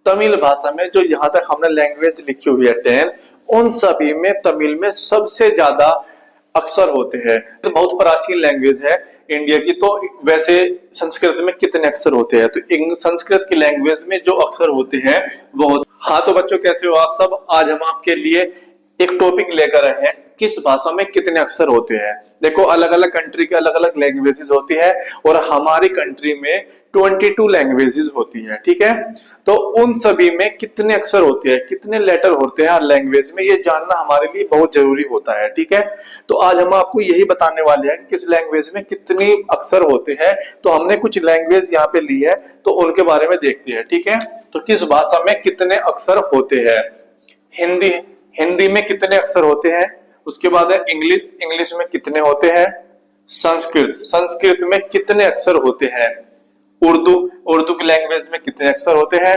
तमिल भाषा में जो यहाँ तक हमने लैंग्वेज लिखी हुई है 10, उन सभी में तमिल में सबसे ज्यादा अक्षर होते हैं। तो बहुत प्राचीन लैंग्वेज है इंडिया की। तो वैसे संस्कृत में कितने अक्षर होते हैं? तो संस्कृत की लैंग्वेज में जो अक्षर होते हैं वो। हाँ तो बच्चों कैसे हो आप सब? आज हम आपके लिए एक टॉपिक लेकर आए हैं, किस भाषा में कितने अक्षर होते हैं। देखो अलग अलग कंट्री के अलग अलग लैंग्वेजेस होती है और हमारी कंट्री में 22 लैंग्वेजेस होती है, ठीक है। तो उन सभी में कितने अक्षर होते हैं, कितने लेटर होते हैं हर लैंग्वेज में, ये जानना हमारे लिए बहुत जरूरी होता है, ठीक है। तो आज हम आपको यही बताने वाले हैं कि किस लैंग्वेज में कितने अक्षर होते हैं। तो हमने कुछ लैंग्वेज यहाँ पे ली है तो उनके बारे में देखते हैं, ठीक है। तो किस भाषा में कितने अक्षर होते हैं? हिंदी में कितने अक्षर होते हैं? उसके बाद है इंग्लिश में कितने होते हैं? संस्कृत में कितने अक्षर होते हैं? उर्दू की लैंग्वेज में कितने अक्षर होते हैं?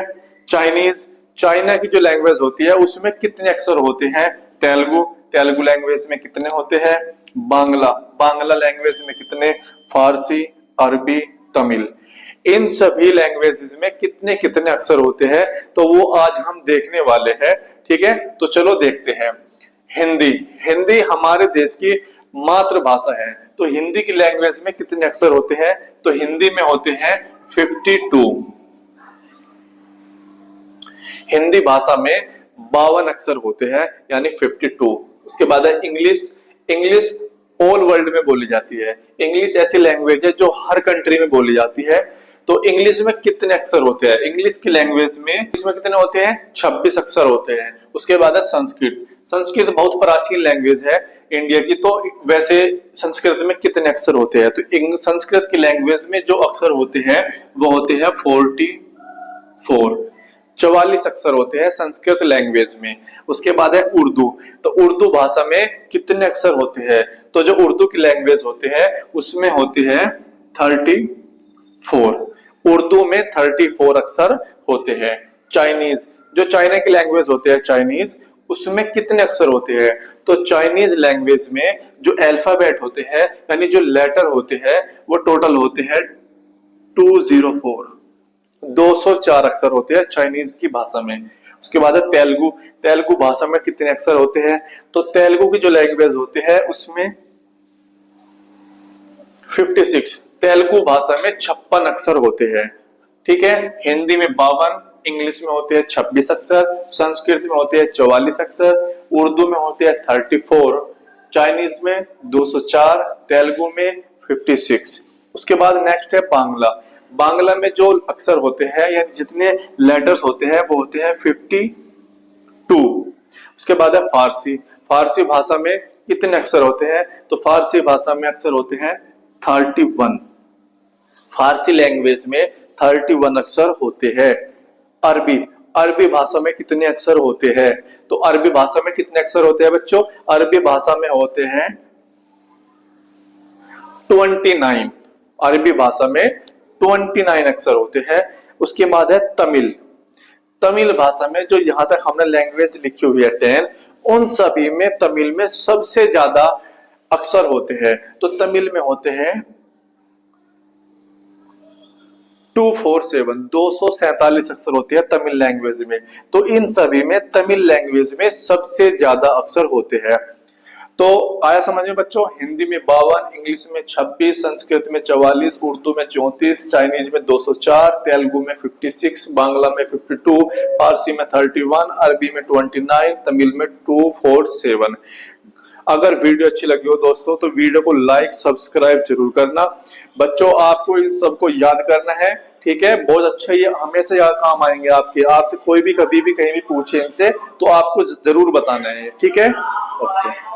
चाइना की जो लैंग्वेज होती है उसमें कितने अक्षर होते हैं? तेलुगु लैंग्वेज में कितने होते हैं? बांग्ला लैंग्वेज में कितने? फारसी, अरबी, तमिल, इन सभी लैंग्वेजेस में कितने कितने अक्षर होते हैं तो वो आज हम देखने वाले हैं, ठीक है। तो चलो देखते हैं। हिंदी हमारे देश की मातृभाषा है। तो हिंदी की लैंग्वेज में कितने अक्षर होते हैं? तो हिंदी में होते हैं 52। हिंदी भाषा में 52 अक्षर होते हैं यानी 52। उसके बाद है इंग्लिश ऑल वर्ल्ड में बोली जाती है। इंग्लिश ऐसी लैंग्वेज है जो हर कंट्री में बोली जाती है। तो इंग्लिश में कितने अक्षर होते हैं? इंग्लिश की लैंग्वेज में इसमें कितने होते हैं? 26 अक्षर होते हैं। उसके बाद है संस्कृत बहुत प्राचीन लैंग्वेज है इंडिया की। तो वैसे संस्कृत में कितने अक्षर होते हैं? तो संस्कृत की लैंग्वेज में जो अक्षर होते हैं वो होते हैं 44 अक्षर होते हैं संस्कृत लैंग्वेज में। उसके बाद है उर्दू। तो उर्दू भाषा में कितने अक्षर होते हैं? तो जो उर्दू की लैंग्वेज होते हैं उसमें होते हैं 34। उर्दू में 34 अक्षर होते हैं। जो चाइना की लैंग्वेज होते हैं चाइनीज, उसमें कितने अक्षर होते हैं? तो चाइनीज लैंग्वेज में जो अल्फाबेट होते हैं यानी जो लेटर होते हैं वो टोटल होते हैं 204 अक्षर होते हैं चाइनीज की भाषा में। उसके बाद है तेलुगु भाषा में कितने अक्षर होते हैं? तो तेलुगु की जो लैंग्वेज होती है उसमें 56। तेलुगु भाषा में 56 अक्षर होते हैं, ठीक है। हिंदी में 52, इंग्लिश में होते हैं 26 अक्षर, संस्कृत में होते हैं 44 अक्षर, उर्दू में होते हैं 34, चाइनीज में 204, तेलुगु में 56। उसके बाद नेक्स्ट है बांग्ला में जो अक्षर होते हैं या जितने लेटर्स होते हैं वो होते हैं 52। उसके बाद है फारसी भाषा में कितने अक्षर होते हैं? तो फारसी भाषा में अक्षर होते हैं 31। फारसी लैंग्वेज में 31 अक्षर होते हैं। अरबी भाषा में कितने अक्षर होते हैं? तो अरबी भाषा में कितने अक्षर होते हैं बच्चों? अरबी भाषा में होते हैं 29। अरबी भाषा में 29 अक्षर होते हैं। उसके बाद है तमिल भाषा में जो यहाँ तक हमने लैंग्वेज लिखी हुई है 10, उन सभी में तमिल में सबसे ज्यादा अक्षर होते हैं। तो तमिल में होते हैं 247 अक्षर होते हैं तमिल लैंग्वेज में। तो इन सभी में तमिल लैंग्वेज में सबसे ज्यादा अक्षर होते हैं। तो आया समझ में बच्चों? हिंदी में 52, इंग्लिश में 26, संस्कृत में 44, उर्दू में 34, चाइनीज में 204, तेलुगु में 56, बांग्ला में 52, फारसी में 31, अरबी में 29, तमिल में 247। अगर वीडियो अच्छी लगी हो दोस्तों तो वीडियो को लाइक सब्सक्राइब जरूर करना। बच्चों आपको इन सबको याद करना है, ठीक है। बहुत अच्छा, ये हमेशा याद काम आएंगे आपके। आपसे कोई भी कभी भी कहीं भी पूछे इनसे तो आपको जरूर बताना है, ठीक है। ओके।